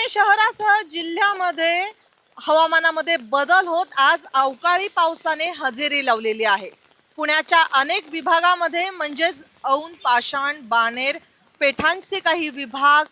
शहरासह जिल्ह्यामध्ये हवामानामध्ये बदल होत आज अवकाळी पावसाने हजेरी लावलेली आहे। पुण्याच्या अनेक विभागामध्ये म्हणजेच औंध, पाषाण, बाणेर, पेठांचे काही विभाग,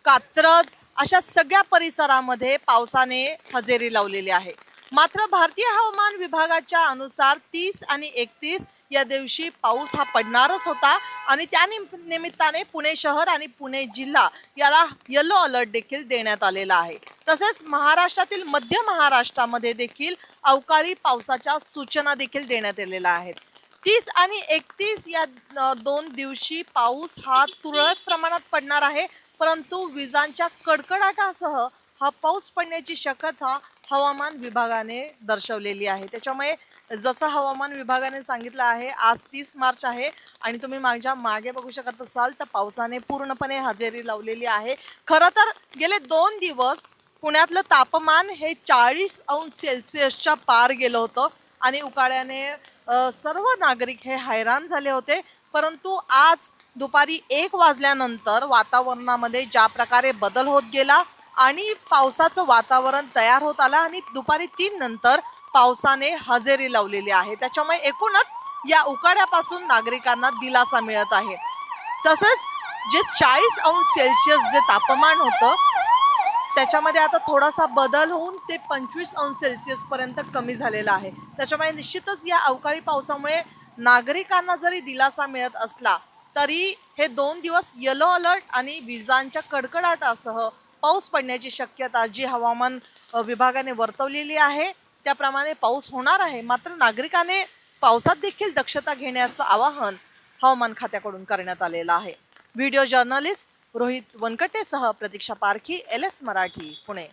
कात्रज अशा सगळ्या परिसरामध्ये पावसाने हजेरी लावलेली आहे। मात्र भारतीय हवामान विभागाच्या अनुसार 30 आणि 31 या दिवशी पाऊस हा पडणारच होता आणि त्या निमित्ताने पुणे शहर आणि पुणे जिल्हा याला येलो अलर्ट देखील देण्यात आलेला आहे। तसेच महाराष्ट्रातील मध्य महाराष्ट्रामध्ये देखील अवकाळी पावसाच्या सूचना देखील देण्यात आलेल्या आहेत। 30 आणि 31 या दोन दिवशी पाऊस हा तुरळक प्रमाणात पडणार आहे, परंतु विजांच्या कडकडाटासह हा पाऊस पडण्याची शक्यता हवामान विभागाने दर्शवलेली आहे। त्याच्यामुळे जसं हवामान विभागाने सांगितलं आहे, आज 30 मार्च आहे आणि तुम्ही मागे बघू शकत असाल तर पावसाने पूर्णपणे हजेरी लावलेली आहे। खरं तर गेले 2 दिवस पुण्यातलं तापमान हे 40 अंश सेल्सिअसच्या पार गेलं होतं आणि उकाड्याने सर्व नागरिक हे हैराण झाले होते। परंतु आज दुपारी 1 वाजल्यानंतर वातावरणामध्ये ज्या प्रकारे बदल होत गेला आणि पावसाचं वातावरण तयार होत आलं आणि दुपारी 3 नंतर पावसाने हजेरी लावलेली आहे। त्याच्यामुळे एकूणच या उकाड्यापासून नागरिकांना दिलासा मिळत आहे। तसंच जे 40 अंश सेल्सिअस जे तापमान होतं त्याच्यामध्ये आता थोडासा बदल होऊन ते 25 अंश सेल्सिअस पर्यंत कमी झालेला आहे। त्याच्यामुळे निश्चितच या अवकाळी पावसामुळे नागरिकांना जरी दिलासा मिळत असला तरी हे 2 दिवस येलो अलर्ट आणि विजांच्या कडकडाटासह पाऊस पडण्याची शक्यता जी हवामान विभागाने वर्तवलेली आहे त्याप्रमाणे पाऊस होणार आहे। मात्र नागरिकांनी पावसात देखील दक्षता घेण्याचं आवाहन हवामान खात्याकडून करण्यात आलेलं आहे। व्हिडिओ जर्नलिस्ट रोहित वनकटेसह प्रतीक्षा पारखी, LS मराठी, पुणे।